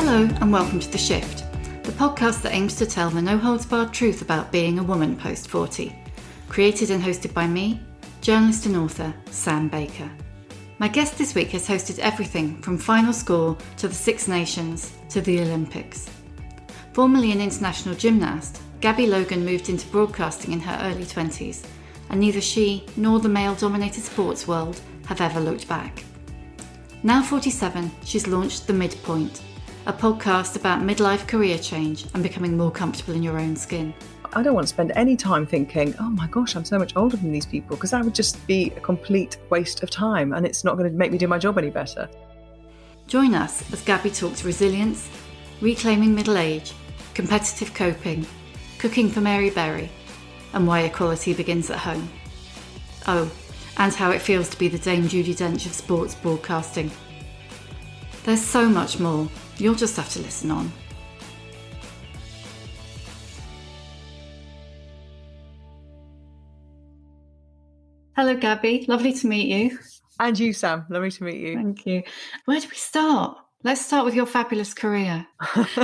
Hello and welcome to The Shift, the podcast that aims to tell the no-holds-barred truth about being a woman post-40. Created and hosted by me, journalist and author Sam Baker. My guest this week has hosted everything from final score to the Six Nations to the Olympics. Formerly an international gymnast, Gabby Logan moved into broadcasting in her early 20s, and neither she nor the male-dominated sports world have ever looked back. Now 47, she's launched The Midpoint, a podcast about midlife career change and becoming more comfortable in your own skin. I don't want to spend any time thinking, oh my gosh, I'm so much older than these people, because that would just be a complete waste of time and it's not going to make me do my job any better. Join us as Gabby talks resilience, reclaiming middle age, competitive coping, cooking for Mary Berry, and why equality begins at home. Oh, and how it feels to be the Dame Judi Dench of sports broadcasting. There's so much more. You'll just have to listen on. Hello, Gabby. Lovely to meet you. And you, Sam. Lovely to meet you. Thank you. Where do we start? Let's start with your fabulous career.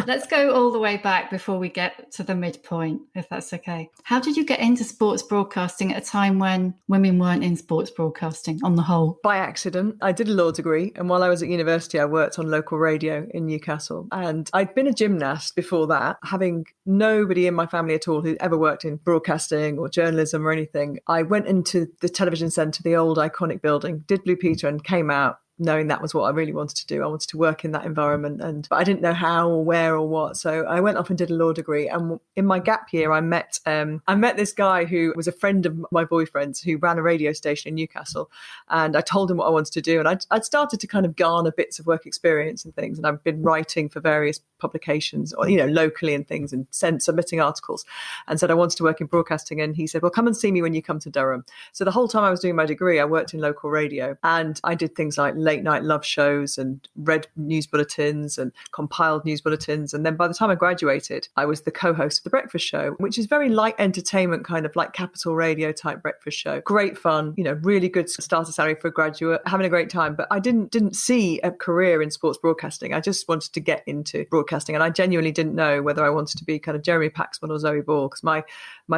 Let's go all the way back before we get to the midpoint, if that's okay. How did you get into sports broadcasting at a time when women weren't in sports broadcasting on the whole? By accident. I did a law degree, and while I was at university, I worked on local radio in Newcastle. And I'd been a gymnast before that, having nobody in my family at all who ever worked in broadcasting or journalism or anything. I went into the television centre, the old iconic building, did Blue Peter, and came out knowing that was what I really wanted to do. I wanted to work in that environment, but I didn't know how or where or what. So I went off and did a law degree. And in my gap year, I met this guy who was a friend of my boyfriend's who ran a radio station in Newcastle. And I told him what I wanted to do. And I'd started to kind of garner bits of work experience and things. And I've been writing for various publications, or, locally and things, and submitting articles, and said I wanted to work in broadcasting. And he said, well, come and see me when you come to Durham. So the whole time I was doing my degree, I worked in local radio, and I did things like late night love shows and read news bulletins and compiled news bulletins. And then by the time I graduated, I was the co-host of The Breakfast Show, which is very light entertainment, kind of like Capital Radio type breakfast show. Great fun, really good starter salary for a graduate, having a great time. But I didn't see a career in sports broadcasting. I just wanted to get into broadcasting. And I genuinely didn't know whether I wanted to be kind of Jeremy Paxman or Zoe Ball, because my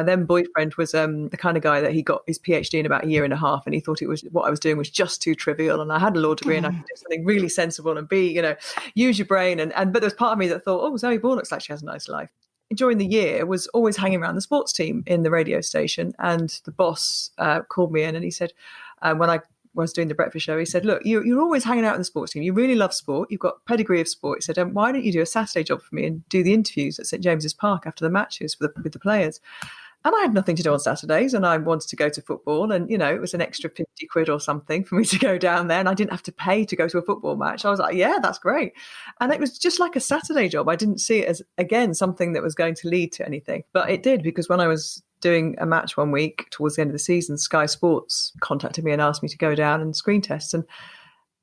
then boyfriend was the kind of guy that he got his PhD in about a year and a half, and he thought what I was doing was just too trivial. And I had a law degree and I could do something really sensible and use your brain. But there was part of me that thought, oh, Zoe Ball looks like she has a nice life. During the year, was always hanging around the sports team in the radio station. And the boss called me in and he said, when I was doing The Breakfast Show, he said, look, you're always hanging out in the sports team. You really love sport. You've got pedigree of sport. He said, why don't you do a Saturday job for me and do the interviews at St James's Park after the matches with the players? And I had nothing to do on Saturdays, and I wanted to go to football, and it was an extra 50 quid or something for me to go down there, and I didn't have to pay to go to a football match. I was like, yeah, that's great. And it was just like a Saturday job. I didn't see it as, again, something that was going to lead to anything. But it did, because when I was doing a match one week towards the end of the season, Sky Sports contacted me and asked me to go down and screen test.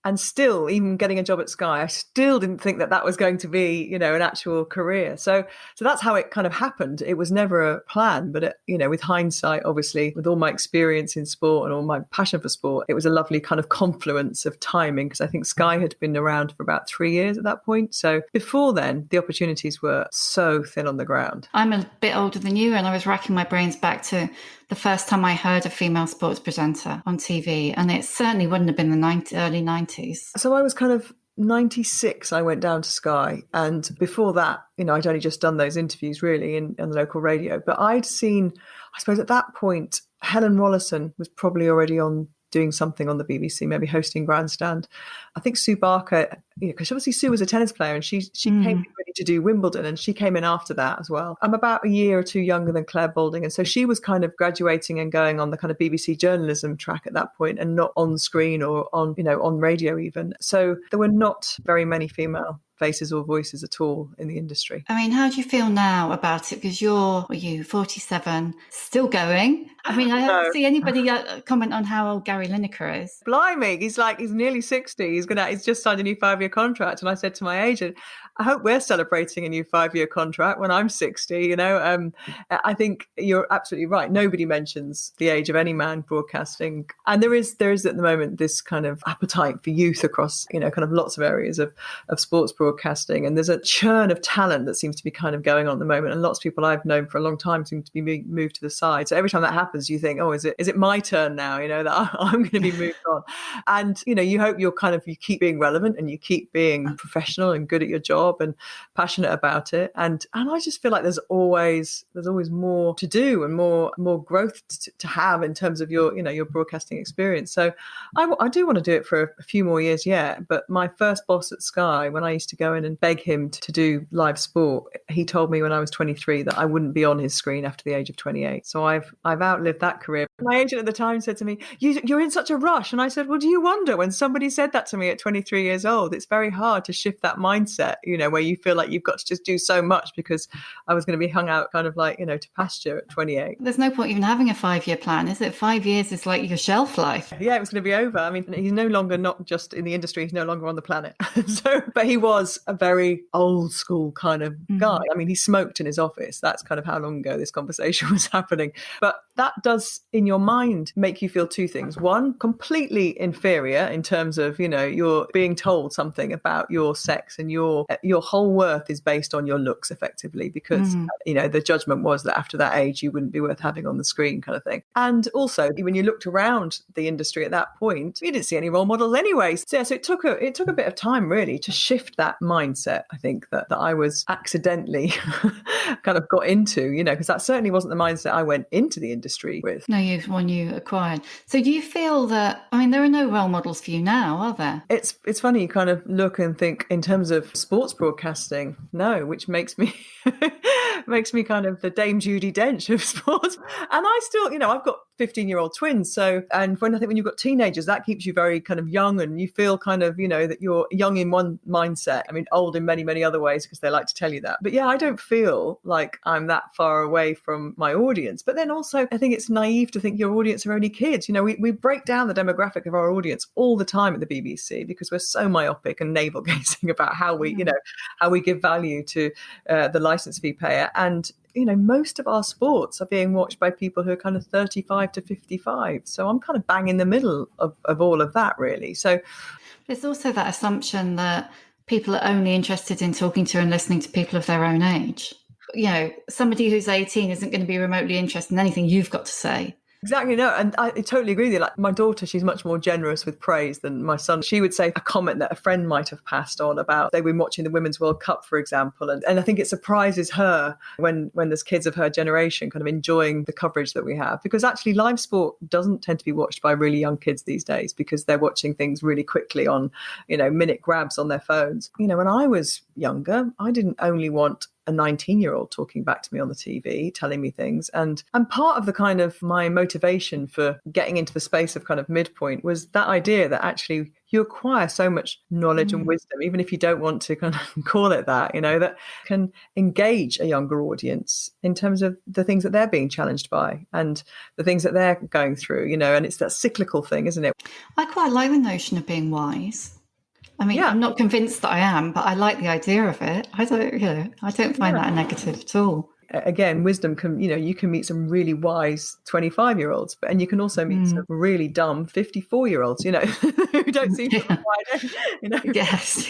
And still, even getting a job at Sky, I still didn't think that was going to be, an actual career. So that's how it kind of happened. It was never a plan, but with hindsight, obviously, with all my experience in sport and all my passion for sport, it was a lovely kind of confluence of timing, because I think Sky had been around for about 3 years at that point. So before then, the opportunities were so thin on the ground. I'm a bit older than you, and I was racking my brains back to the first time I heard a female sports presenter on TV, and it certainly wouldn't have been the early 90s. So I was kind of 96, I went down to Sky, and before that, I'd only just done those interviews really on the local radio, but I'd seen, I suppose at that point, Helen Rollason was probably already on doing something on the BBC, maybe hosting Grandstand. I think Sue Barker, because obviously Sue was a tennis player, and she came in ready to do Wimbledon, and she came in after that as well. I'm about a year or two younger than Claire Balding, and so she was kind of graduating and going on the kind of BBC journalism track at that point, and not on screen or on radio even. So there were not very many female faces or voices at all in the industry. I mean, how do you feel now about it? Because you're 47, still going. I mean, I don't see anybody comment on how old Gary Lineker is. Blimey, he's nearly 60. He's just signed a new 5-year 5-year contract. And I said to my agent, I hope we're celebrating a new 5-year contract when I'm 60. I think you're absolutely right. Nobody mentions the age of any man broadcasting. And there is at the moment this kind of appetite for youth across, kind of lots of areas of sports broadcasting. And there's a churn of talent that seems to be kind of going on at the moment. And lots of people I've known for a long time seem to be moved to the side. So every time that happens, you think, oh, is it my turn now? That I'm going to be moved on. And, you hope you keep being relevant and you keep being professional and good at your job and passionate about it. And I just feel like there's always more to do and more growth to have in terms of your broadcasting experience. So I do want to do it for a few more years yet. But my first boss at Sky, when I used to go in and beg him to do live sport, he told me when I was 23 that I wouldn't be on his screen after the age of 28. So I've outlived that career. My agent at the time said to me, you're in such a rush. And I said, well, do you wonder when somebody said that to me at 23 years old? It's very hard to shift that mindset, where you feel like you've got to just do so much because I was going to be hung out kind of like, to pasture at 28. There's no point even having a 5-year plan, is it? 5 years is like your shelf life. Yeah, it was going to be over. I mean, he's no longer not just in the industry, he's no longer on the planet. But he was a very old school kind of guy. I mean, he smoked in his office. That's kind of how long ago this conversation was happening. But that does, in your mind, make you feel two things. One, completely inferior in terms of, you're being told something about your sex and your whole worth is based on your looks, effectively, because, the judgment was that after that age, you wouldn't be worth having on the screen, kind of thing. And also, when you looked around the industry at that point, you didn't see any role models anyway. So it took a bit of time, really, to shift that mindset, I think, that I was accidentally kind of got into, because that certainly wasn't the mindset I went into the industry with. No, one you acquired. So do you feel that, there are no role models for you now, are there? It's funny, you kind of look and think in terms of sports broadcasting, no, which makes me kind of the Dame Judi Dench of sports. And I still, I've got 15-year-old twins. So, and when you've got teenagers, that keeps you very kind of young and you feel kind of, that you're young in one mindset. Old in many, many other ways because they like to tell you that. But yeah, I don't feel like I'm that far away from my audience. But then also, I think it's naive to think your audience are only kids. We break down the demographic of our audience all the time at the BBC because we're so myopic and navel gazing about how we, how we give value to the license fee payer. And most of our sports are being watched by people who are kind of 35 to 55. So I'm kind of bang in the middle of all of that, really. So there's also that assumption that people are only interested in talking to and listening to people of their own age. Somebody who's 18 isn't going to be remotely interested in anything you've got to say. Exactly, no, and I totally agree with you. Like my daughter, she's much more generous with praise than my son. She would say a comment that a friend might have passed on about they've been watching the Women's World Cup, for example, and I think it surprises her when there's kids of her generation kind of enjoying the coverage that we have, because actually live sport doesn't tend to be watched by really young kids these days because they're watching things really quickly on, minute grabs on their phones. When I was younger, I didn't only want a 19-year-old talking back to me on the TV, telling me things. And part of the kind of my motivation for getting into the space of kind of midpoint was that idea that actually you acquire so much knowledge and wisdom, even if you don't want to kind of call it that, that can engage a younger audience in terms of the things that they're being challenged by and the things that they're going through, and it's that cyclical thing, isn't it? I quite like the notion of being wise. Yeah. I'm not convinced that I am, but I like the idea of it. I don't find that a negative at all. Again, wisdom can, you can meet some really wise 25-year-olds, and you can also meet some really dumb 54-year-olds, who don't seem to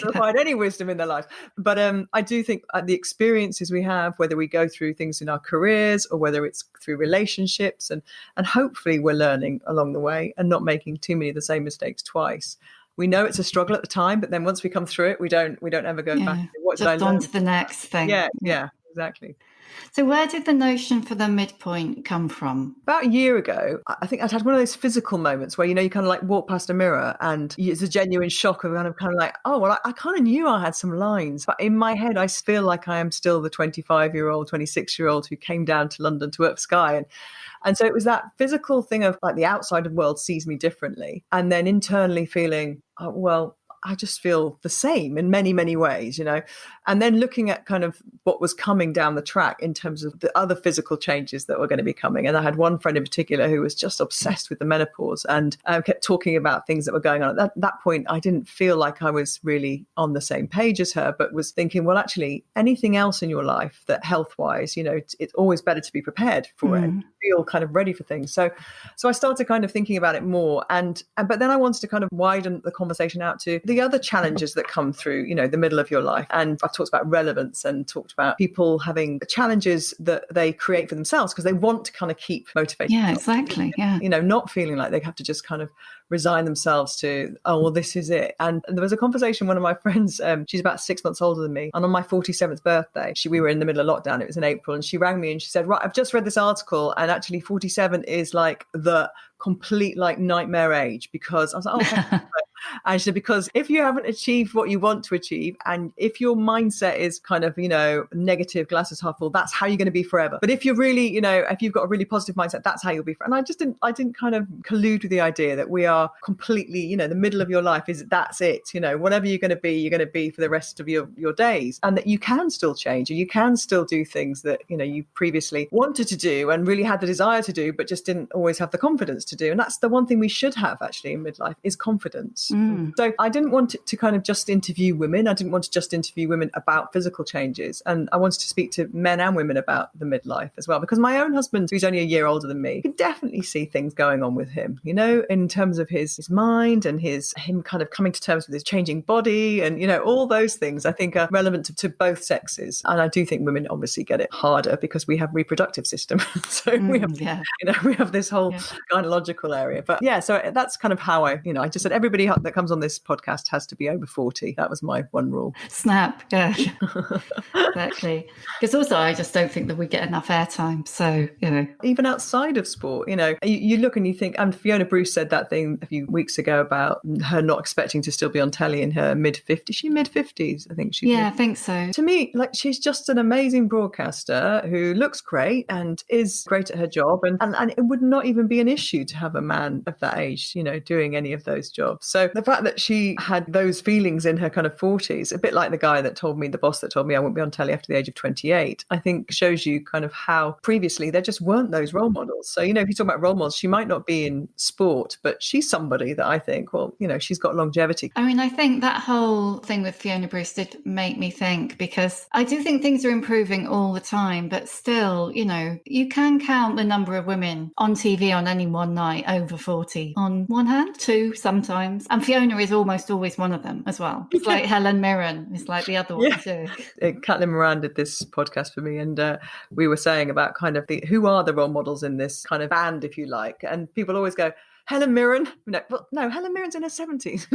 provide any wisdom in their life. But I do think the experiences we have, whether we go through things in our careers or whether it's through relationships, and hopefully we're learning along the way and not making too many of the same mistakes twice. We know it's a struggle at the time, but then once we come through it, we don't ever go back. What did I learn? On to the next thing. Yeah, exactly. So where did the notion for the midpoint come from? About a year ago, I think I'd had one of those physical moments where, you kind of like walk past a mirror and it's a genuine shock of kind of like, oh, well, I kind of knew I had some lines. But in my head, I feel like I am still the 25-year-old, 26-year-old who came down to London to work for Sky. And so it was that physical thing of like the outside world sees me differently. And then internally feeling, oh, well, I just feel the same in many, many ways, and then looking at kind of what was coming down the track in terms of the other physical changes that were going to be coming. And I had one friend in particular who was just obsessed with the menopause and kept talking about things that were going on. At that point, I didn't feel like I was really on the same page as her, but was thinking, well, actually, anything else in your life that health-wise, it's always better to be prepared for it, feel kind of ready for things. So I started kind of thinking about it more. But then I wanted to kind of widen the conversation out to the other challenges that come through, the middle of your life. And I've talked about relevance and talked about people having challenges that they create for themselves because they want to kind of keep motivated. Yeah, exactly. Yeah. Not feeling like they have to just kind of resign themselves to, oh, well, this is it. And there was a conversation, one of my friends, she's about 6 months older than me. And on my 47th birthday, we were in the middle of lockdown. It was in April. And she rang me and she said, right, I've just read this article. And actually 47 is like the complete like nightmare age, because I was like, oh, and she said, because if you haven't achieved what you want to achieve, and if your mindset is kind of, negative, glasses half full, that's how you're going to be forever. But if you're really, if you've got a really positive mindset, that's how you'll be forever. And I didn't kind of collude with the idea that we are completely, the middle of your life that's it. Whatever you're going to be for the rest of your days, and that you can still change and you can still do things that, you previously wanted to do and really had the desire to do, but just didn't always have the confidence to do. And that's the one thing we should have actually in midlife is confidence. So I didn't want to kind of just interview women. I didn't want to just interview women about physical changes. And I wanted to speak to men and women about the midlife as well, because my own husband, who's only a year older than me, could definitely see things going on with him, in terms of his mind and him kind of coming to terms with his changing body and, all those things I think are relevant to both sexes. And I do think women obviously get it harder because we have reproductive system. So we have this whole gynecological area. But yeah, so that's kind of how I just said everybody that comes on this podcast has to be over 40. That was my one rule. Snap. Yeah. Exactly. Because also I just don't think that we get enough airtime. So, even outside of sport, you look and you think, and Fiona Bruce said that thing a few weeks ago about her not expecting to still be on telly in her mid-50s. She mid-50s, I think. I think so. To me, like, she's just an amazing broadcaster who looks great and is great at her job. And it would not even be an issue to have a man of that age, doing any of those jobs. So the fact that she had those feelings in her kind of 40s, a bit like the boss that told me I won't be on telly after the age of 28, I think shows you kind of how previously there just weren't those role models. So, if you talk about role models, she might not be in sport, but she's somebody that I think, well, she's got longevity. I mean, I think that whole thing with Fiona Bruce did make me think, because I do think things are improving all the time, but still, you can count the number of women on TV on any one night over 40 on one hand, two sometimes. And Fiona is almost always one of them as well. It's like Helen Mirren is like the other one too. Caitlin Moran did this podcast for me, and we were saying about kind of who are the role models in this kind of band, if you like. And people always go, Helen Mirren. No, Helen Mirren's in her 70s.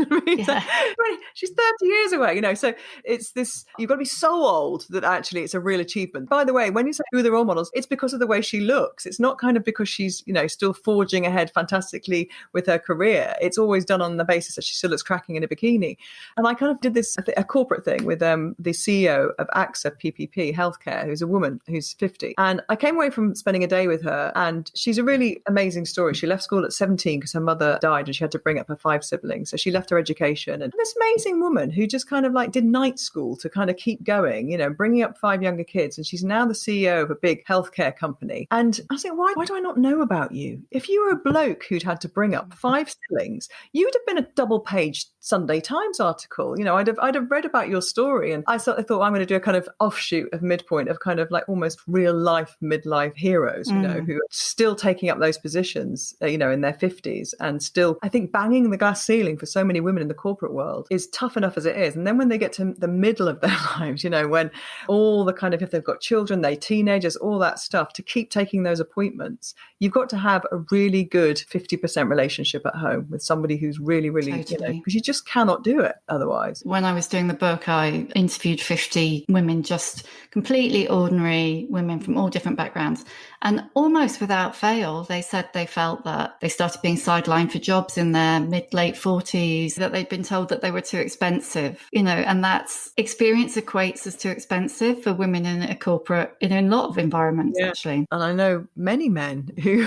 She's 30 years away, so it's this, you've got to be so old that actually it's a real achievement. By the way, when you say who are the role models, it's because of the way she looks. It's not kind of because she's, still forging ahead fantastically with her career. It's always done on the basis that she still looks cracking in a bikini. And I kind of did this, a corporate thing with the CEO of AXA PPP Healthcare, who's a woman who's 50. And I came away from spending a day with her, and she's a really amazing story. She left school at 17 because her mother died and she had to bring up her 5 siblings. So she left her education. And this amazing woman who just kind of like did night school to kind of keep going, bringing up 5 younger kids. And she's now the CEO of a big healthcare company. And I was like, why do I not know about you? If you were a bloke who'd had to bring up 5 siblings, you would have been a double-page Sunday Times article. I'd have read about your story. And I thought I'm going to do a kind of offshoot of Midpoint of kind of like almost real life midlife heroes, who are still taking up those positions, in their 50s. And still, I think banging the glass ceiling for so many women in the corporate world is tough enough as it is. And then when they get to the middle of their lives, when all the kind of, if they've got children, they're teenagers, all that stuff, to keep taking those appointments, you've got to have a really good 50% relationship at home with somebody who's really, really, because you just cannot do it otherwise. When I was doing the book, I interviewed 50 women, just completely ordinary women from all different backgrounds. And almost without fail, they said they felt that they started being sidelined for jobs in their late 40s, that they'd been told that they were too expensive, and that's experience equates as too expensive for women in a corporate, in a lot of environments, actually. And I know many men who,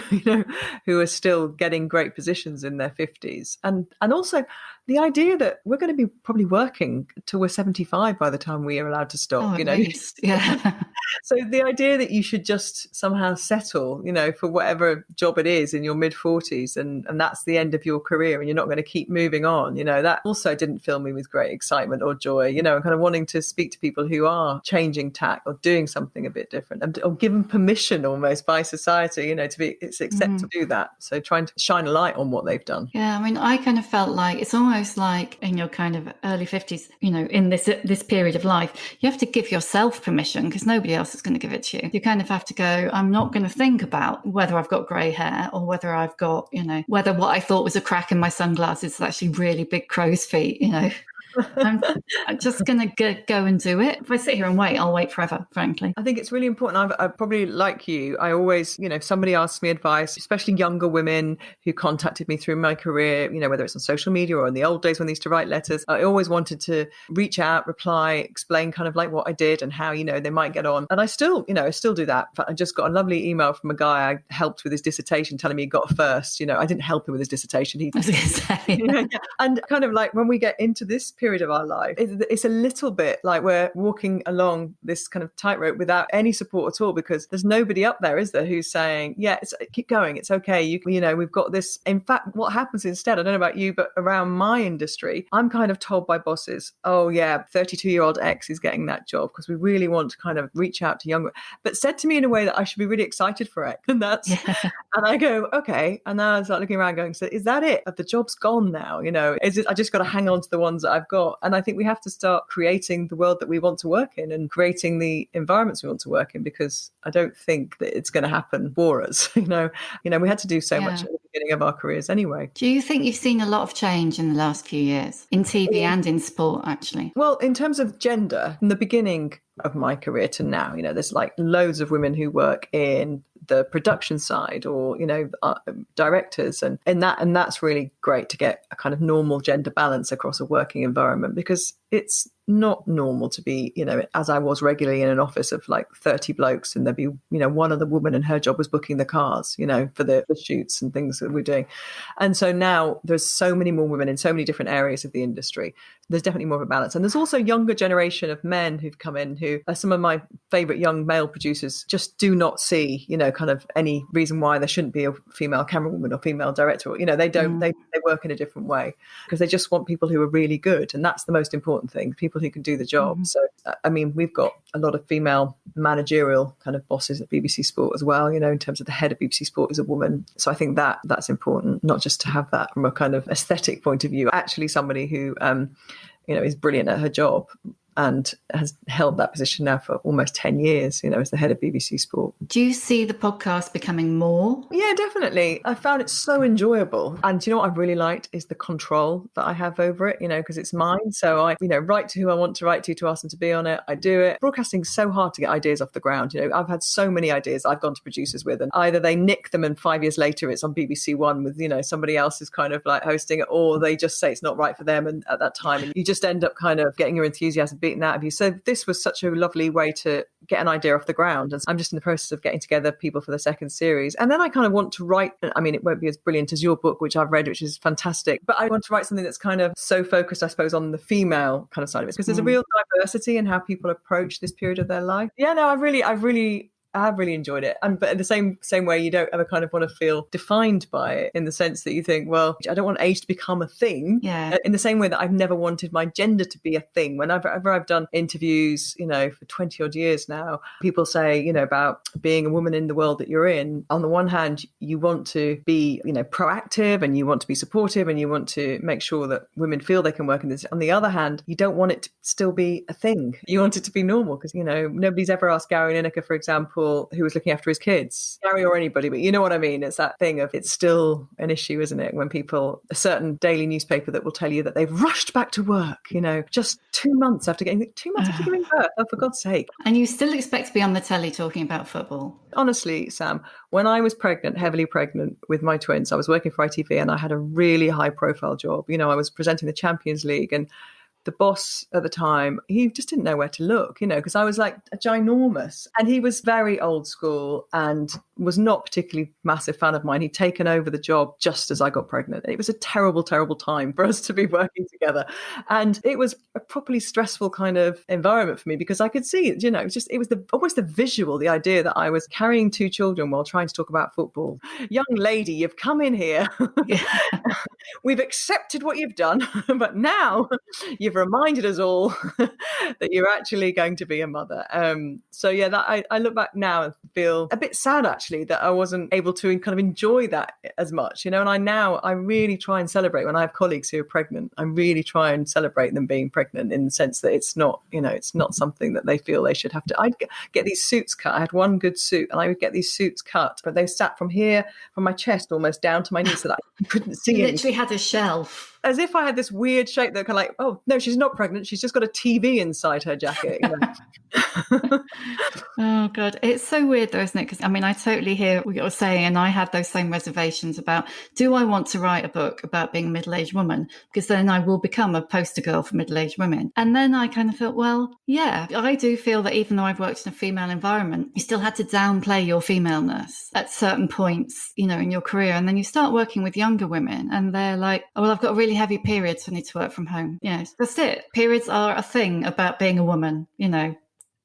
who are still getting great positions in their 50s. And also the idea that we're going to be probably working till we're 75 by the time we are allowed to stop, At least, yeah. So the idea that you should just somehow settle, for whatever job it is in your mid 40s and that's the end of your career and you're not going to keep moving on, that also didn't fill me with great excitement or joy, and kind of wanting to speak to people who are changing tack or doing something a bit different or given permission almost by society, it's accepted to do that. So trying to shine a light on what they've done. Yeah, I mean, I kind of felt like it's almost like in your kind of early 50s, in this period of life, you have to give yourself permission because nobody else is going to give it to you. You kind of have to go, I'm not going to think about whether I've got grey hair or whether I've got, whether what I thought was a crack in my sunglasses is actually really big crow's feet, I'm just going to go and do it. If I sit here and wait, I'll wait forever, frankly. I think it's really important. I probably, like you, I always, if somebody asks me advice, especially younger women who contacted me through my career, whether it's on social media or in the old days when they used to write letters, I always wanted to reach out, reply, explain kind of like what I did and how, they might get on. And I still do that. In fact, I just got a lovely email from a guy I helped with his dissertation telling me he got a first. I didn't help him with his dissertation. I was going to say. And kind of like when we get into this period of our life, it's a little bit like we're walking along this kind of tightrope without any support at all, because there's nobody up there, is there, who's saying, yeah, keep going, it's okay, we've got this. In fact, what happens instead, I don't know about you, but around my industry, I'm kind of told by bosses, oh yeah, 32-year-old X is getting that job because we really want to kind of reach out to younger, but said to me in a way that I should be really excited for it. And and I go, okay. And now I start looking around going, so is that it? Have the job's gone now? Is it, I just got to hang on to the ones that I've got? And I think we have to start creating the world that we want to work in and creating the environments we want to work in, because I don't think that it's going to happen for us. We had to do so much at the beginning of our careers anyway. Do you think you've seen a lot of change in the last few years in TV and in sport, actually? Well, in terms of gender, from the beginning of my career to now, there's like loads of women who work in the production side or directors and that's really great to get a kind of normal gender balance across a working environment, because it's not normal to be, as I was regularly in an office of like 30 blokes and there'd be, one other woman and her job was booking the cars, for the shoots and things that we're doing. And so now there's so many more women in so many different areas of the industry. There's definitely more of a balance. And there's also a younger generation of men who've come in who are some of my favorite young male producers, just do not see, kind of any reason why there shouldn't be a female camerawoman or female director. They don't, they work in a different way because they just want people who are really good. And that's the most important thing, people who can do the job. Mm-hmm. So, I mean, we've got a lot of female managerial kind of bosses at BBC Sport as well, in terms of the head of BBC Sport is a woman. So I think that's important, not just to have that from a kind of aesthetic point of view, actually somebody who, is brilliant at her job and has held that position now for almost 10 years, as the head of BBC Sport. Do you see the podcast becoming more? Yeah, definitely. I found it so enjoyable. And do you know what I've really liked is the control that I have over it, because it's mine. So I, write to who I want to write to ask them to be on it. I do it. Broadcasting's so hard to get ideas off the ground. I've had so many ideas I've gone to producers with, and either they nick them and 5 years later it's on BBC One with, somebody else is kind of like hosting it, or they just say it's not right for them and at that time. And you just end up kind of getting your enthusiasm beaten out of you. So this was such a lovely way to get an idea off the ground. And I'm just in the process of getting together people for the second series. And then I kind of want to write, I mean, it won't be as brilliant as your book, which I've read, which is fantastic, but I want to write something that's kind of so focused, I suppose, on the female kind of side of it, because there's a real diversity in how people approach this period of their life. Yeah, no, I have really enjoyed it. But in the same way, you don't ever kind of want to feel defined by it, in the sense that you think, well, I don't want age to become a thing. Yeah. In the same way that I've never wanted my gender to be a thing. Whenever I've done interviews, for 20 odd years now, people say, about being a woman in the world that you're in. On the one hand, you want to be, proactive, and you want to be supportive, and you want to make sure that women feel they can work in this. On the other hand, you don't want it to still be a thing. You want it to be normal, because, nobody's ever asked Gary Lineker, for example, example, who was looking after his kids, Gary or anybody, but you know what I mean? It's that thing of, it's still an issue, isn't it? When people, a certain daily newspaper that will tell you that they've rushed back to work, just 2 months after giving birth. Oh, for God's sake. And you still expect to be on the telly talking about football? Honestly, Sam, when I was pregnant, heavily pregnant with my twins, I was working for ITV and I had a really high profile job. I was presenting the Champions League, and the boss at the time, he just didn't know where to look, because I was like a ginormous, and he was very old school and was not particularly massive fan of mine. He'd taken over the job just as I got pregnant. It was a terrible, terrible time for us to be working together. And it was a properly stressful kind of environment for me, because I could see, it was almost the visual, the idea that I was carrying 2 children while trying to talk about football. Young lady, you've come in here. Yeah. We've accepted what you've done, but now you've reminded us all that you're actually going to be a mother. So yeah, that I look back now and feel a bit sad, actually, that I wasn't able to kind of enjoy that as much, and I really try and celebrate when I have colleagues who are pregnant. I really try and celebrate them being pregnant, in the sense that it's not something that they feel they should have to. I'd get these suits cut. I had one good suit, and I would get these suits cut, but they sat from my chest almost down to my knees, so that I couldn't see you anything. Literally had a shelf. As if I had this weird shape that kind of like, oh, no, she's not pregnant. She's just got a TV inside her jacket. Oh, God. It's so weird, though, isn't it? Because, I totally hear what you're saying. And I had those same reservations about, do I want to write a book about being a middle-aged woman? Because then I will become a poster girl for middle-aged women. And then I kind of thought, well, yeah, I do feel that even though I've worked in a female environment, you still had to downplay your femaleness at certain points, in your career. And then you start working with younger women and they're like, oh, well, I've got a really heavy period, so I need to work from home. That's it. Periods are a thing about being a woman,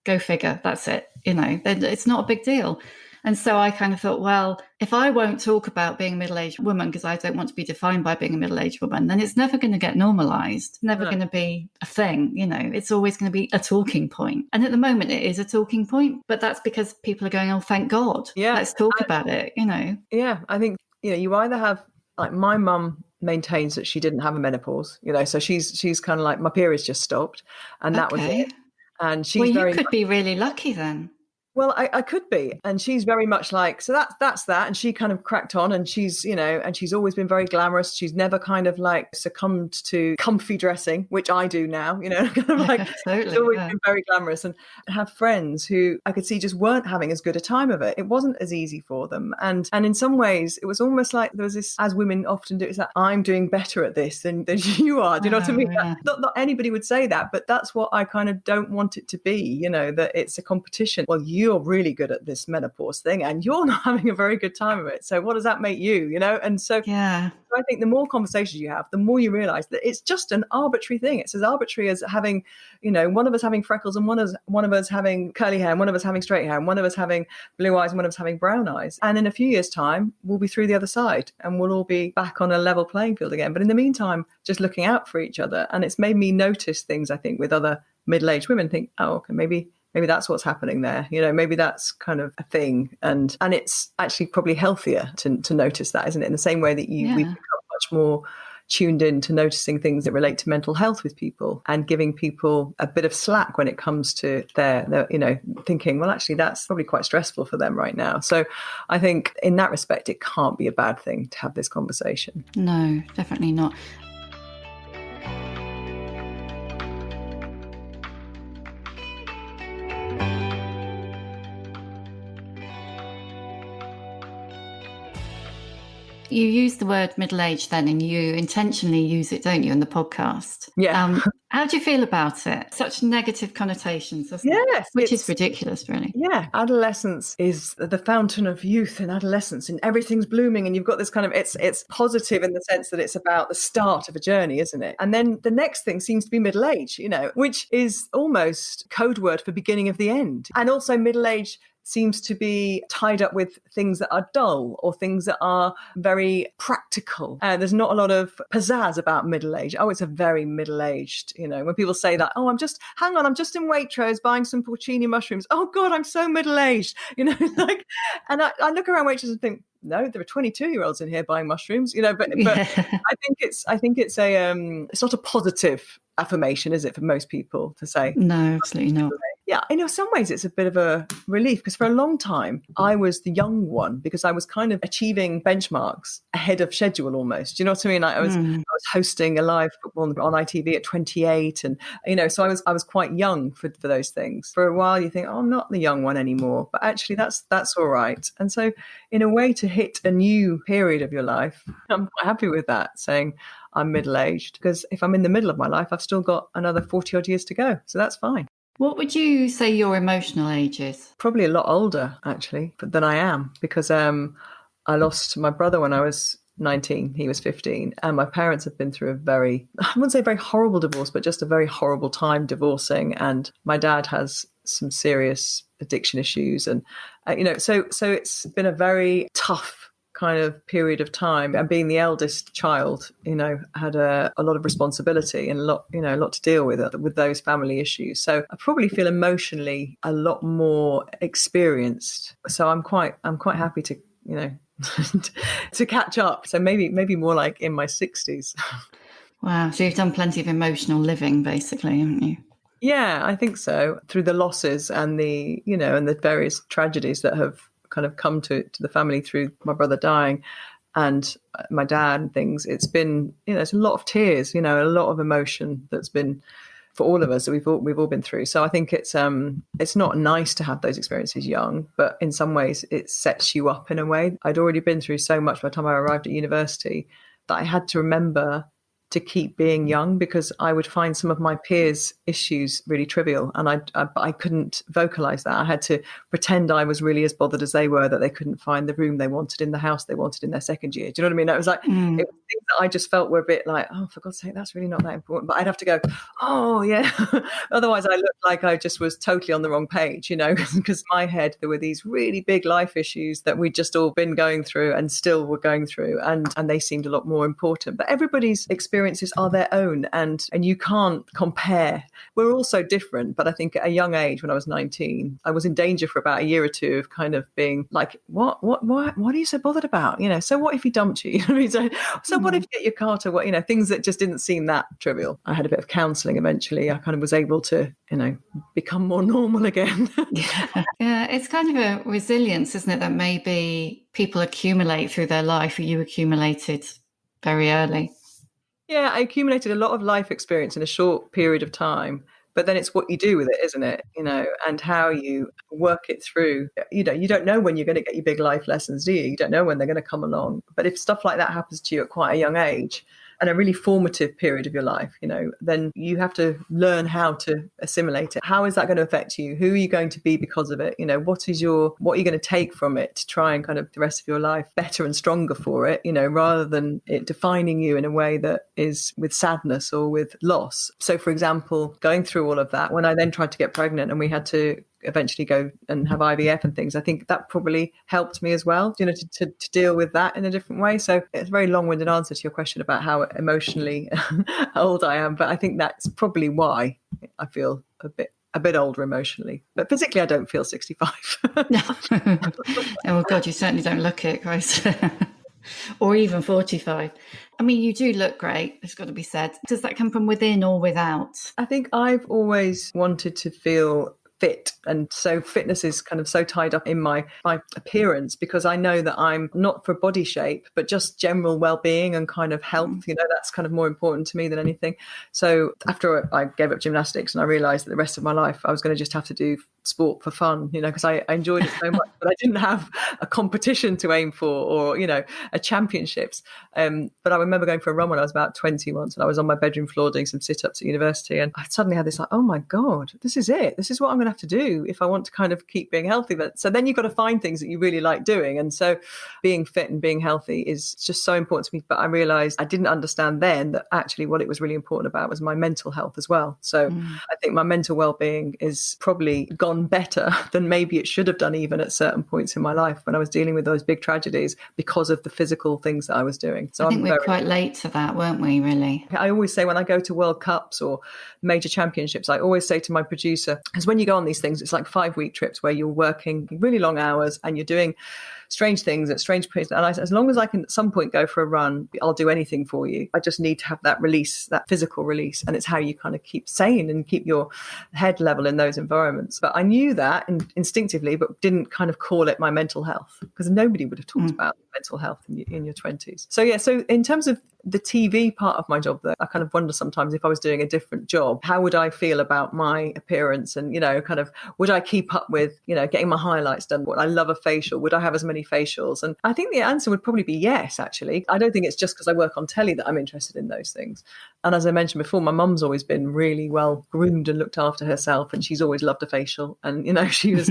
go figure. That's it. It's not a big deal. And so I kind of thought, well, if I won't talk about being a middle-aged woman because I don't want to be defined by being a middle-aged woman, then it's never going to get normalized, never going to be a thing. It's always going to be a talking point. And at the moment it is a talking point, but that's because people are going, oh, thank God. Yeah, let's talk about it, Yeah, I think, you either have, like, my mum maintains that she didn't have a menopause, so she's kind of like, my period's just stopped, and that was it. And she's you could be really lucky then. Well, I could be. And she's very much like, so that's that. And she kind of cracked on, and she's, and she's always been very glamorous. She's never kind of like succumbed to comfy dressing, which I do now, kind of like, totally, she's always been very glamorous. And I have friends who I could see just weren't having as good a time of it. It wasn't as easy for them. And in some ways, it was almost like there was this, as women often do, it's that I'm doing better at this than you are. Do you know what I mean? Yeah. Not anybody would say that, but that's what I kind of don't want it to be, that it's a competition. Well, you're really good at this menopause thing and you're not having a very good time of it. So what does that make you, And so, yeah. So I think the more conversations you have, the more you realize that it's just an arbitrary thing. It's as arbitrary as having, one of us having freckles and one of us having curly hair and one of us having straight hair and one of us having blue eyes and one of us having brown eyes. And in a few years' time, we'll be through the other side and we'll all be back on a level playing field again. But in the meantime, just looking out for each other. And it's made me notice things, I think, with other middle-aged women, think, oh, okay, maybe that's what's happening there. Maybe that's kind of a thing. And it's actually probably healthier to notice that, isn't it? In the same way that we've become much more tuned in to noticing things that relate to mental health with people and giving people a bit of slack when it comes to their thinking, well, actually, that's probably quite stressful for them right now. So I think in that respect, it can't be a bad thing to have this conversation. No, definitely not. You use the word middle-aged then, and you intentionally use it, don't you, in the podcast? Yeah. How do you feel about it? Such negative connotations, doesn't it? Which is ridiculous, really. Yeah. Adolescence is the fountain of youth and adolescence, and everything's blooming, and you've got this kind of, it's positive in the sense that it's about the start of a journey, isn't it? And then the next thing seems to be middle age, which is almost code word for beginning of the end. And also middle age seems to be tied up with things that are dull or things that are very practical. There's not a lot of pizzazz about middle age. Oh, it's a very middle-aged, when people say that, oh, I'm just in Waitrose buying some porcini mushrooms. Oh God, I'm so middle-aged, and I look around Waitrose and think, no, there are 22-year-olds in here buying mushrooms, but yeah. I think it's not a positive affirmation, is it, for most people to say? No, absolutely not. Yeah, in some ways it's a bit of a relief because for a long time I was the young one because I was kind of achieving benchmarks ahead of schedule almost. Do you know what I mean? Like I was hosting a live football on ITV at 28 and, so I was quite young for those things. For a while you think, oh, I'm not the young one anymore, but actually that's all right. And so in a way to hit a new period of your life, I'm quite happy with that, saying I'm middle-aged because if I'm in the middle of my life, I've still got another 40 odd years to go. So that's fine. What would you say your emotional age is? Probably a lot older, actually, than I am because I lost my brother when I was 19. He was 15. And my parents have been through I wouldn't say a very horrible divorce, but just a very horrible time divorcing. And my dad has some serious addiction issues. And, so it's been a very tough kind of period of time, and being the eldest child, had a lot of responsibility and a lot to deal with those family issues. So I probably feel emotionally a lot more experienced. So I'm quite happy to to catch up. So maybe more like in my 60s. Wow, so you've done plenty of emotional living, basically, haven't you? Yeah, I think so. Through the losses and the and the various tragedies that have kind of come to the family through my brother dying and my dad and things, it's been, it's a lot of tears, a lot of emotion that's been for all of us that we've all been through. So I think it's not nice to have those experiences young, but in some ways it sets you up in a way. I'd already been through so much by the time I arrived at university that I had to remember to keep being young because I would find some of my peers' issues really trivial, and I couldn't vocalize that. I had to pretend I was really as bothered as they were that they couldn't find the room they wanted in the house they wanted in their second year. Do you know what I mean? It was like it was things that I just felt were a bit like, oh, for God's sake, that's really not that important. But I'd have to go, oh yeah. Otherwise, I looked like I just was totally on the wrong page, because in my head there were these really big life issues that we'd just all been going through and still were going through, and they seemed a lot more important. But everybody's experiences are their own, and you can't compare. We're all so different, but I think at a young age, when I was 19, I was in danger for about a year or two of kind of being like, what are you so bothered about? So what if he dumped you? So what if you get your car to what, things that just didn't seem that trivial. I had a bit of counselling eventually. I kind of was able to, become more normal again. Yeah, it's kind of a resilience, isn't it, that maybe people accumulate through their life, or you accumulated very early. Yeah, I accumulated a lot of life experience in a short period of time, but then it's what you do with it, isn't it? And how you work it through. You don't know when you're going to get your big life lessons, do you? You don't know when they're going to come along. But if stuff like that happens to you at quite a young age, and a really formative period of your life, then you have to learn how to assimilate it. How is that going to affect you? Who are you going to be because of it? What are you going to take from it to try and kind of the rest of your life better and stronger for it, rather than it defining you in a way that is with sadness or with loss. So, for example, going through all of that, when I then tried to get pregnant and we had to eventually go and have IVF and things, I think that probably helped me as well, to deal with that in a different way. So it's a very long-winded answer to your question about how emotionally old I am, but I think that's probably why I feel a bit older emotionally. But physically, I don't feel 65. Oh God, you certainly don't look it, Grace. Or even 45. I mean, you do look great, it's got to be said. Does that come from within or without? I think I've always wanted to feel fit, and so fitness is kind of so tied up in my appearance, because I know that I'm not for body shape but just general well-being and kind of health. That's kind of more important to me than anything. So after I gave up gymnastics and I realized that the rest of my life I was going to just have to do sport for fun, because I enjoyed it so much, but I didn't have a competition to aim for or a championships. But I remember going for a run when I was about 20 once, and I was on my bedroom floor doing some sit-ups at university, and I suddenly had this like, oh my God, this is it. This is what I'm going to have to do if I want to kind of keep being healthy. But so then you've got to find things that you really like doing, and so being fit and being healthy is just so important to me. But I realized I didn't understand then that actually what it was really important about was my mental health as well. So I think my mental well-being is probably gone better than maybe it should have done even at certain points in my life when I was dealing with those big tragedies because of the physical things that I was doing. So I think we're quite late to that, weren't we, really? I always say when I go to World Cups or major championships, I always say to my producer, because when you go on these things, it's like 5-week trips where you're working really long hours and you're doing strange things at strange periods. And as long as I can at some point go for a run, I'll do anything for you. I just need to have that release, that physical release. And it's how you kind of keep sane and keep your head level in those environments. But I knew that instinctively, but didn't kind of call it my mental health, because nobody would have talked about mental health in your 20s. So yeah, so in terms of the TV part of my job, though, I kind of wonder sometimes if I was doing a different job, how would I feel about my appearance? And, kind of, would I keep up with, getting my highlights done? Would I love a facial? Would I have as many facials? And I think the answer would probably be yes, actually. I don't think it's just because I work on telly that I'm interested in those things. And as I mentioned before, my mum's always been really well groomed and looked after herself, and she's always loved a facial. And, she was,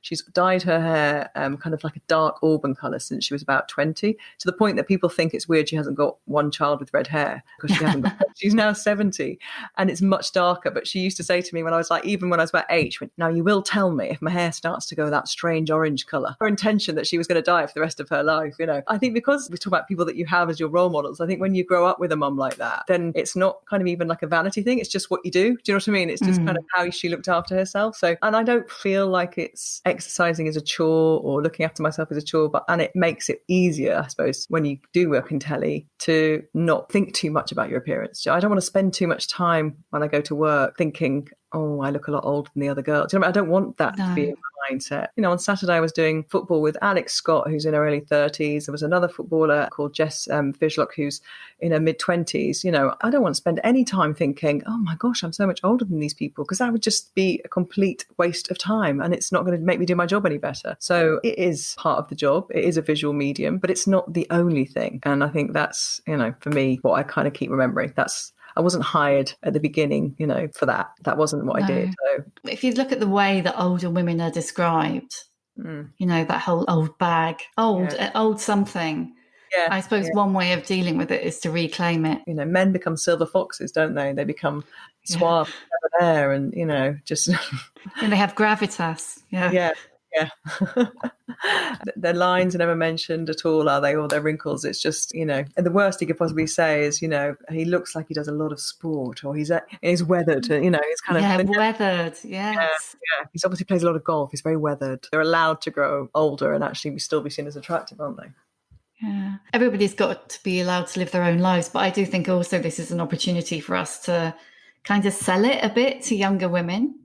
she's dyed her hair kind of like a dark auburn colour since she was about 20, to the point that people think it's weird she hasn't got one child with red hair, because she hasn't got she's now 70 and it's much darker. But she used to say to me when I was like, even when I was about 8, she went, now you will tell me if my hair starts to go that strange orange colour. Her intention that she was going to dye it for the rest of her life. I think because we talk about people that you have as your role models, I think when you grow up with a mum like that, then it's not kind of even like a vanity thing, it's just what you do. Do you know what I mean? It's just kind of how she looked after herself. So, and I don't feel like it's exercising as a chore or looking after myself as a chore, and it makes it easier, I suppose, when you do work in telly, to not think too much about your appearance. I don't want to spend too much time when I go to work thinking, oh, I look a lot older than the other girls. I don't want that to be in my mindset. On Saturday I was doing football with Alex Scott, who's in her early 30s. There was another footballer called Jess Fishlock, who's in her mid-20s. I don't want to spend any time thinking, oh my gosh, I'm so much older than these people, because that would just be a complete waste of time, and it's not going to make me do my job any better. So it is part of the job. It is a visual medium, but it's not the only thing. And I think that's, for me, what I kind of keep remembering. I wasn't hired at the beginning, for that. That wasn't what I did. So, if you look at the way that older women are described, that whole old bag, old something. Yeah, I suppose one way of dealing with it is to reclaim it. Men become silver foxes, don't they? They become suave, debonair, and just and they have gravitas. Yeah. Their lines are never mentioned at all, are they? Or their wrinkles. It's just, and the worst he could possibly say is, he looks like he does a lot of sport, or he's weathered, it's kind of weathered. Yes. Yeah. He's obviously plays a lot of golf. He's very weathered. They're allowed to grow older and actually still be seen as attractive, aren't they? Yeah. Everybody's got to be allowed to live their own lives, but I do think also this is an opportunity for us to kind of sell it a bit to younger women.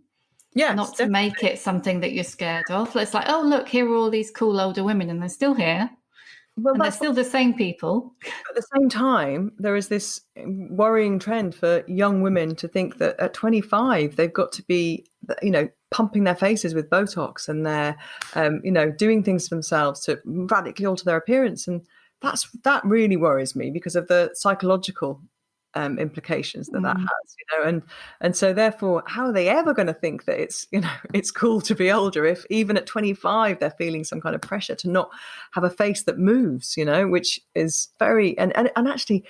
Yeah, not to make it something that you're scared of. It's like, oh, look, here are all these cool older women, and they're still here. Well, and they're still the same people. At the same time, there is this worrying trend for young women to think that at 25, they've got to be, pumping their faces with Botox, and they're, doing things for themselves to radically alter their appearance. And that really worries me because of the psychological implications that has, and so therefore, how are they ever going to think that it's cool to be older if even at 25 they're feeling some kind of pressure to not have a face that moves, which is very and actually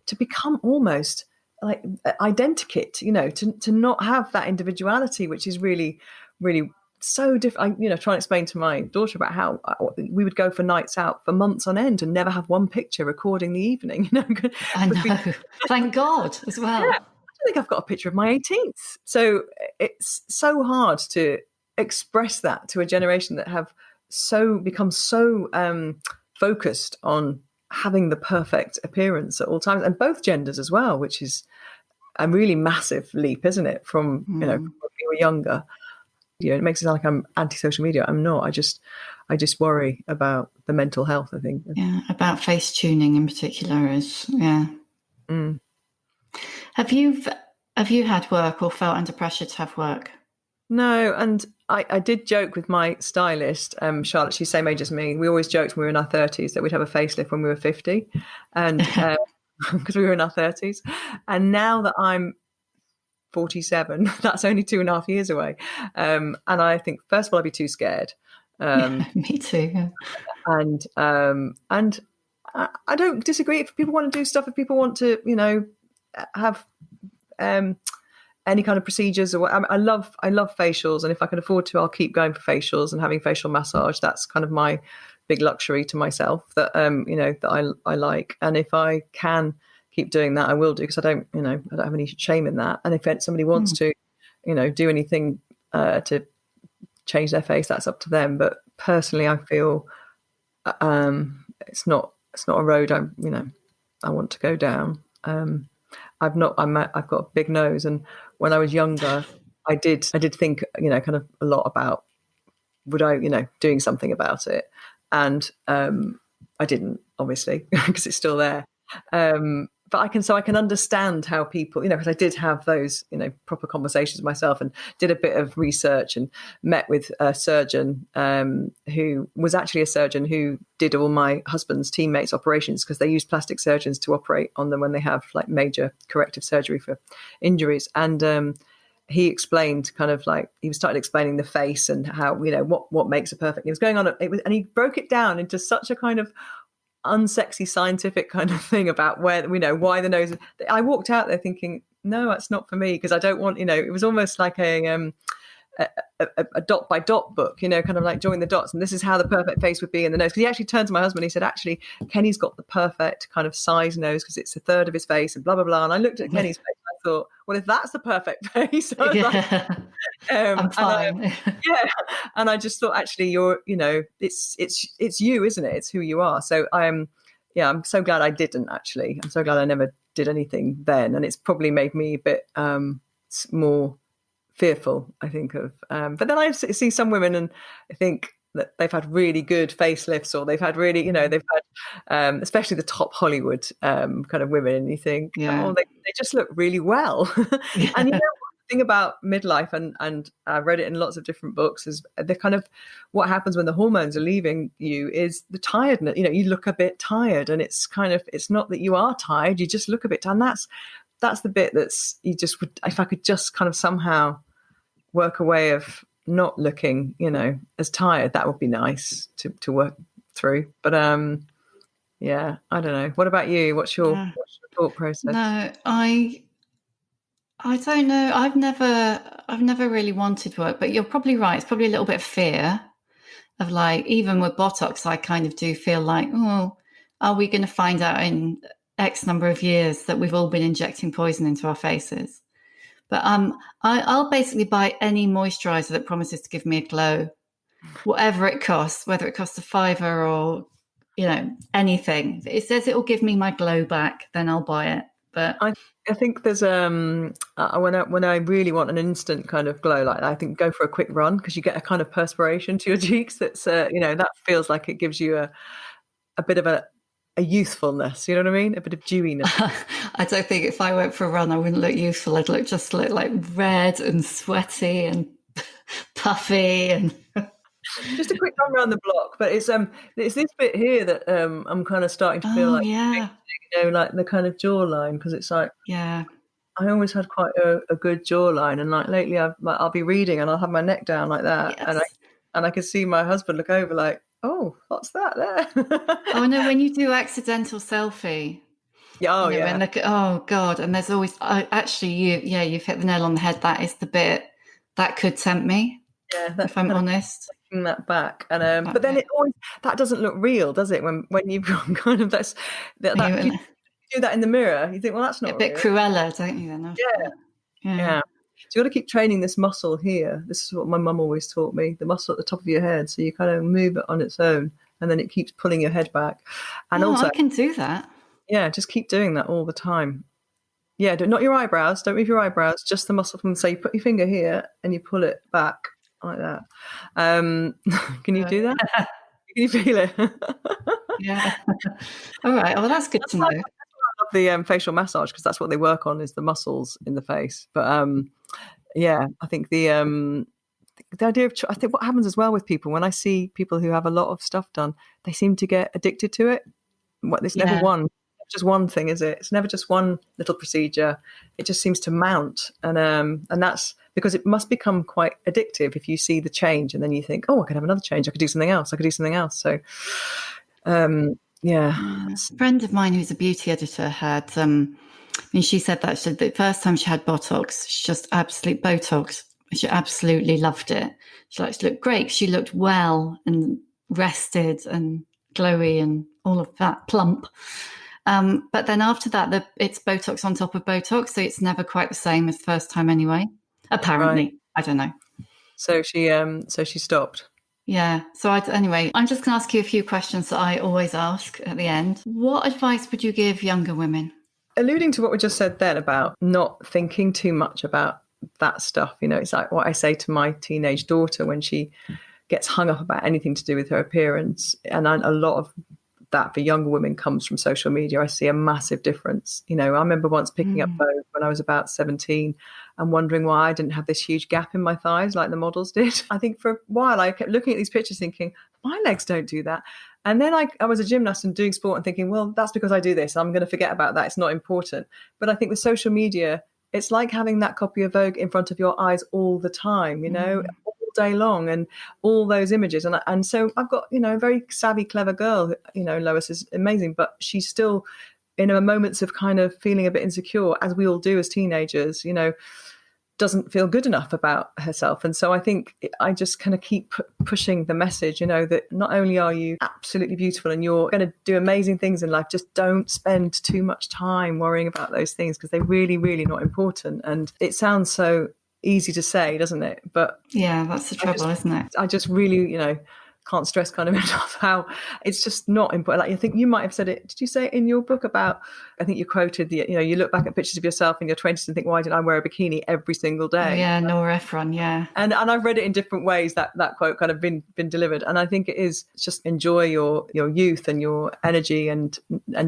to become almost like identikit, to not have that individuality, which is really, really so different. Trying to explain to my daughter about how we would go for nights out for months on end and never have one picture recording the evening. I know. Thank God as well. Yeah, I don't think I've got a picture of my 18th. So it's so hard to express that to a generation that have become so focused on having the perfect appearance at all times, and both genders as well, which is a really massive leap, isn't it? From when we were younger. It makes it sound like I'm anti-social media. I'm not. I just worry about the mental health, I think. Yeah, about face tuning in particular is, yeah. Mm. Have you had work or felt under pressure to have work? No, and I did joke with my stylist, Charlotte, she's same age as me. We always joked when we were in our 30s that we'd have a facelift when we were 50, and because we were in our 30s. And now that I'm 47, that's only 2.5 years away. And I think, first of all, I'd be too scared. Me too. Yeah. And I don't disagree if people want to do stuff, if people want to, have any kind of procedures. Or I love facials, and if I can afford to, I'll keep going for facials and having facial massage. That's kind of my big luxury to myself that that I like. And if I can keep doing that, I will do, because I don't have any shame in that. And if somebody wants to, do anything to change their face, that's up to them. But personally, I feel It's not a road I want to go down. I've got a big nose, and when I was younger, I did think, kind of a lot about, would I, doing something about it, and I didn't, obviously, because it's still there. But I can understand how people, because I did have those, proper conversations with myself, and did a bit of research, and met with a surgeon who was actually a surgeon who did all my husband's teammates' operations, because they use plastic surgeons to operate on them when they have like major corrective surgery for injuries. And he explained kind of like, he started explaining the face and how, what makes a perfect. He was going on, and he broke it down into such a kind of unsexy scientific kind of thing about where, why the nose. I walked out there thinking, no, that's not for me, because I don't want, it was almost like a dot by dot book, kind of like join the dots, and this is how the perfect face would be in the nose. Because he actually turned to my husband, he said, actually, Kenny's got the perfect kind of size nose because it's a third of his face, and blah blah blah. And I looked at Kenny's face, and I thought, well, if that's the perfect face, I was like, I'm fine. And I just thought, actually, it's you, isn't it? It's who you are. So I'm so glad I didn't, actually. I'm so glad I never did anything then, and it's probably made me a bit more fearful, I think, of. But then I see some women, and I think that they've had really good facelifts, or they've had really, they've had, especially the top Hollywood kind of women, and you think, oh, they just look really well. And the thing about midlife, and I've read it in lots of different books, is the kind of what happens when the hormones are leaving you is the tiredness. You look a bit tired, and it's kind of, it's not that you are tired, you just look a bit tired. And that's the bit that's, you just would, if I could just kind of somehow work a way of not looking, as tired, that would be nice to work through. But I don't know. What about you? What's your thought process? No, I don't know. I've never really wanted work, but you're probably right. It's probably a little bit of fear of, like, even with Botox, I kind of do feel like, oh, are we going to find out in X number of years that we've all been injecting poison into our faces? But I'll basically buy any moisturizer that promises to give me a glow, whatever it costs, whether it costs a fiver or, anything. If it says it will give me my glow back, then I'll buy it. But I think there's when I really want an instant kind of glow, like, I think go for a quick run, because you get a kind of perspiration to your cheeks that's that feels like it gives you a bit of a youthfulness, you know what I mean? A bit of dewiness. I don't think if I went for a run, I wouldn't look youthful. I'd just look like red and sweaty and puffy and just a quick run around the block. But it's this bit here that I'm kind of starting to feel like, like the kind of jawline, because it's like, I always had quite a good jawline, and like lately I'll be reading and I'll have my neck down like that, and I can see my husband look over like, oh, what's that there? Oh no, when you do accidental selfie. Oh God. And there's always, you've hit the nail on the head. That is the bit that could tempt me. Yeah. If I'm honest. Taking that back. And but then it always, that doesn't look real, does it? When you've got kind of you do that in the mirror, you think, well, that's not a bit real. Cruella, don't you then? Yeah. So you've got to keep training this muscle here. This is what my mum always taught me, the muscle at the top of your head. So you kind of move it on its own, and then it keeps pulling your head back. And also, I can do that. Yeah, just keep doing that all the time. Yeah, not your eyebrows. Don't move your eyebrows. Just the muscle from, say, you put your finger here and you pull it back like that. Can you do that? Can you feel it? Yeah. All right. Well, that's good to know. The facial massage, because that's what they work on, is the muscles in the face. But I think the idea of, I think what happens as well with people, when I see people who have a lot of stuff done, they seem to get addicted to it. It's never just one thing, is it? It's never just one little procedure. It just seems to mount, and that's because it must become quite addictive if you see the change, and then you think, oh, I could have another change. I could do something else. So a friend of mine who's a beauty editor had, she said that the first time she had Botox, she just absolute Botox. She absolutely loved it. She looked great. She looked well and rested and glowy and all of that, plump. But then after that, it's Botox on top of Botox, so it's never quite the same as the first time anyway. Apparently, right. I don't know. So she stopped. Yeah. So anyway, I'm just going to ask you a few questions that I always ask at the end. What advice would you give younger women? Alluding to what we just said then about not thinking too much about that stuff, it's like what I say to my teenage daughter when she gets hung up about anything to do with her appearance. And a lot of that for younger women comes from social media. I see a massive difference. I remember once picking up Vogue when I was about 17 and wondering why I didn't have this huge gap in my thighs like the models did. I think for a while I kept looking at these pictures thinking, my legs don't do that. And then I was a gymnast and doing sport and thinking, well, that's because I do this. I'm going to forget about that. It's not important. But I think with social media, it's like having that copy of Vogue in front of your eyes all the time, all day long, and all those images. And so I've got, a very savvy, clever girl, Lois is amazing, but she's still in her moments of kind of feeling a bit insecure, as we all do as teenagers, doesn't feel good enough about herself. And so I think I just kind of keep pushing the message, that not only are you absolutely beautiful and you're going to do amazing things in life, just don't spend too much time worrying about those things because they're really, really not important. And it sounds so easy to say, doesn't it? But yeah, that's the trouble, isn't it? I just really, can't stress kind of enough how it's just not important. Like I think you might have said it. Did you say it in your book about? I think you quoted you look back at pictures of yourself in your 20s and think, why did I wear a bikini every single day? Oh, yeah, Nora Ephron, yeah. And I've read it in different ways that quote kind of been delivered. And I think it is just enjoy your youth and your energy and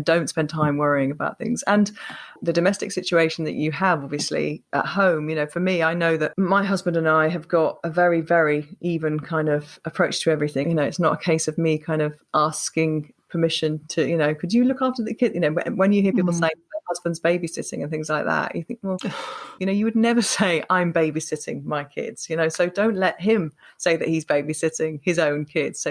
don't spend time worrying about things. And the domestic situation that you have, obviously, at home, for me, I know that my husband and I have got a very, very even kind of approach to everything. It's not a case of me kind of asking permission to, could you look after the kid? When you hear people say their husband's babysitting and things like that, you think, well, you would never say I'm babysitting my kids, so don't let him say that he's babysitting his own kids.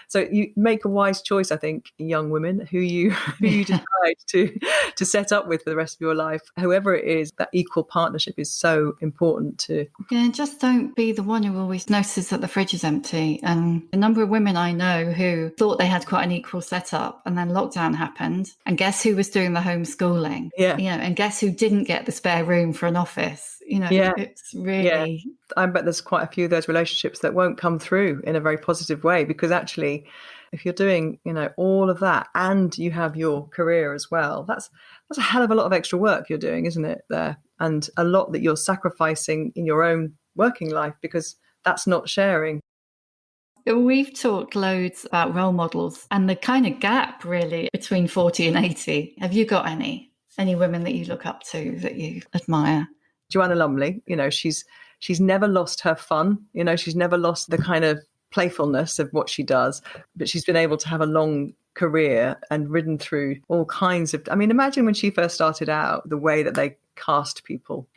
So you make a wise choice, I think, young women who you decide to set up with for the rest of your life, whoever it is. That equal partnership is so important to. Yeah, and just don't be the one who always notices that the fridge is empty. And a number of women I know who thought they had quite an equal setup, and then lockdown happened, and guess who was doing the homeschooling? Yeah. And guess who didn't get the spare room for an office? It's really. Yeah. I bet there's quite a few of those relationships that won't come through in a very positive way, because actually, if you're doing, all of that and you have your career as well, that's a hell of a lot of extra work you're doing, isn't it, there? And a lot that you're sacrificing in your own working life because that's not sharing. We've talked loads about role models and the kind of gap really between 40 and 80. Have you got any women that you look up to that you admire? Joanna Lumley, she's never lost her fun. She's never lost the kind of playfulness of what she does, but she's been able to have a long career and ridden through all kinds of. I mean, imagine when she first started out, the way that they cast people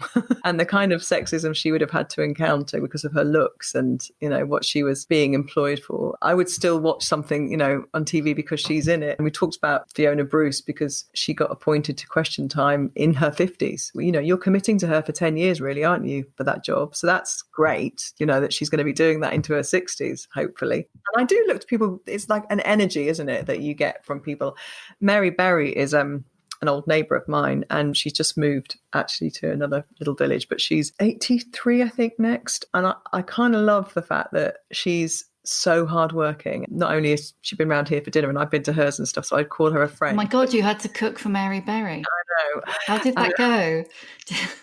and the kind of sexism she would have had to encounter because of her looks and what she was being employed for. I would still watch something on TV because she's in it. And we talked about Fiona Bruce because she got appointed to Question Time in her 50s. You're committing to her for 10 years really, aren't you, for that job? So that's great, that she's going to be doing that into her 60s, hopefully. And I do look to people, it's like an energy, isn't it, that you get from people. Mary Berry is an old neighbour of mine, and she's just moved actually to another little village, but she's 83, I think, next. And I kind of love the fact that she's so hardworking. Not only has she been around here for dinner and I've been to hers and stuff, so I'd call her a friend. Oh my God, you had to cook for Mary Berry. I know. How did that go?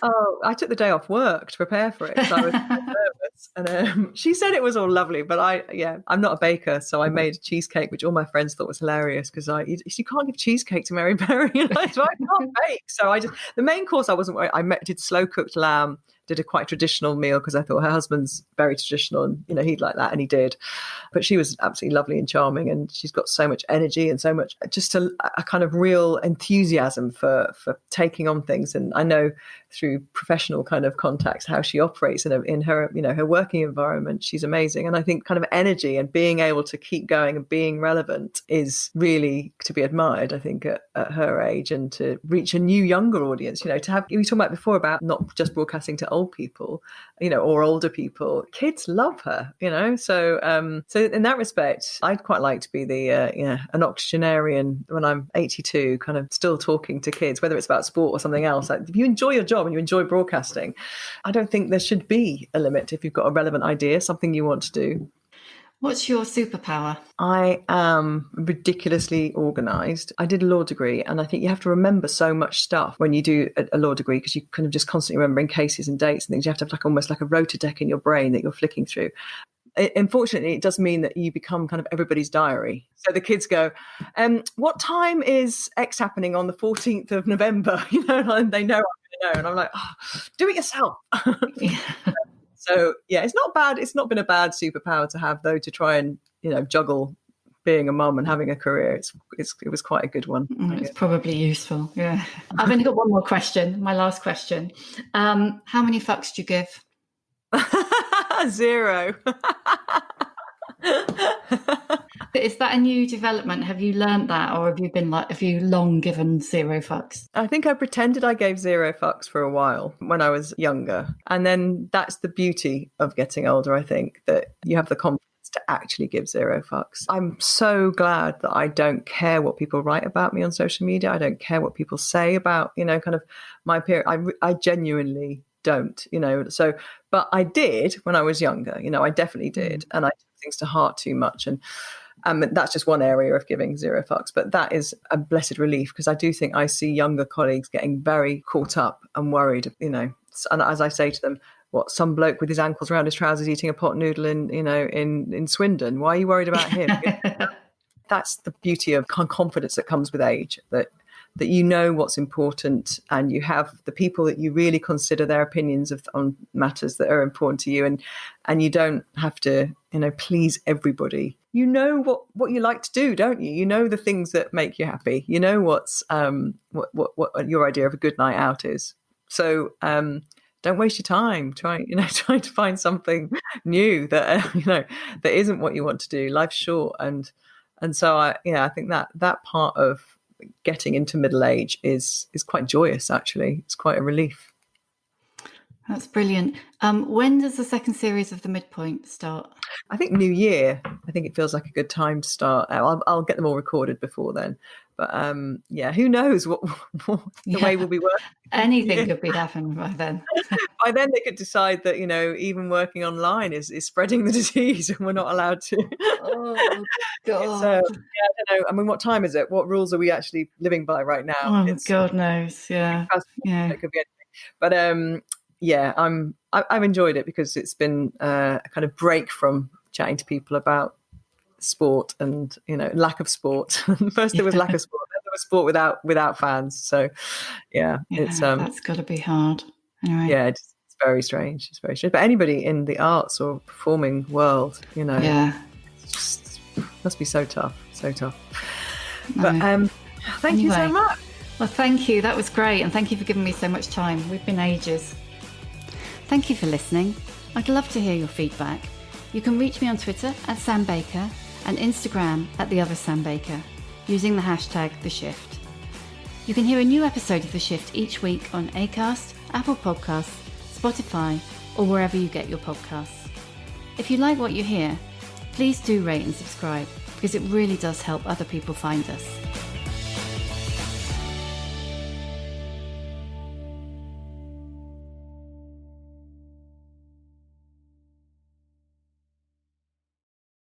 Oh, I took the day off work to prepare for it because I was so nervous. And she said it was all lovely, but I'm not a baker, so I made a cheesecake, which all my friends thought was hilarious because you can't give cheesecake to Mary Berry, so I can't bake. So the main course I wasn't. Did slow cooked lamb. Did a quite traditional meal because I thought her husband's very traditional and he'd like that, and he did. But she was absolutely lovely and charming, and she's got so much energy and so much just a kind of real enthusiasm for taking on things. And I know through professional kind of contacts how she operates in her her working environment. She's amazing, and I think kind of energy and being able to keep going and being relevant is really to be admired. I think at her age, and to reach a new younger audience. To have, we talked about before about not just broadcasting to old people, or older people. Kids love her, So in that respect, I'd quite like to be an octogenarian when I'm 82, kind of still talking to kids, whether it's about sport or something else. Like, if you enjoy your job and you enjoy broadcasting, I don't think there should be a limit if you've got a relevant idea, something you want to do. What's your superpower? I am ridiculously organised. I did a law degree, and I think you have to remember so much stuff when you do a law degree, because you kind of just constantly remembering cases and dates and things. You have to have like almost like a rota deck in your brain that you're flicking through. Unfortunately, it does mean that you become kind of everybody's diary. So the kids go, what time is X happening on the 14th of November? And they know I'm going to know. And I'm like, do it yourself. Yeah. So, yeah, it's not bad. It's not been a bad superpower to have, though, to try and, juggle being a mum and having a career. It was quite a good one. It's probably useful. Yeah. I've only got one more question. My last question. How many fucks do you give? 0. Is that a new development? Have you learned that, or have you long given 0 fucks? I think I pretended I gave 0 fucks for a while when I was younger. And then that's the beauty of getting older, I think, that you have the confidence to actually give 0 fucks. I'm so glad that I don't care what people write about me on social media. I don't care what people say about, kind of my appearance. I genuinely don't, so, but I did when I was younger, I definitely did. And I took things to heart too much. And that's just one area of giving 0 fucks, but that is a blessed relief, because I do think I see younger colleagues getting very caught up and worried, and as I say to them, what, some bloke with his ankles around his trousers eating a pot noodle in Swindon, why are you worried about him? That's the beauty of confidence that comes with age, that you know what's important, and you have the people that you really consider their opinions on matters that are important to you, and you don't have to please everybody. You know what you like to do, don't you? You know the things that make you happy. You know what's what your idea of a good night out is. So don't waste your time trying to find something new that that isn't what you want to do. Life's short, and so I think that part of getting into middle age is quite joyous. Actually, it's quite a relief. That's brilliant. When does the second series of The Midpoint start? I think New Year. I think it feels like a good time to start. I'll get them all recorded before then. But who knows what the way we'll be working. Anything could be happening by then. By then they could decide that, even working online is spreading the disease and we're not allowed to. Oh, God. So, I don't know. I mean, what time is it? What rules are we actually living by right now? Oh, God knows. Yeah. It could be anything. But I've enjoyed it because it's been a kind of break from chatting to people about sport and lack of sport. First there was lack of sport, then there was sport without fans. So it's that's got to be hard. Anyway. Yeah, it's very strange. It's very strange. But anybody in the arts or performing world, it's just must be so tough. But thank you so much. Well, thank you. That was great, and thank you for giving me so much time. We've been ages. Thank you for listening. I'd love to hear your feedback. You can reach me on Twitter @SamBaker and Instagram @TheOtherSamBaker using the hashtag #TheShift. You can hear a new episode of The Shift each week on Acast, Apple Podcasts, Spotify, or wherever you get your podcasts. If you like what you hear, please do rate and subscribe, because it really does help other people find us.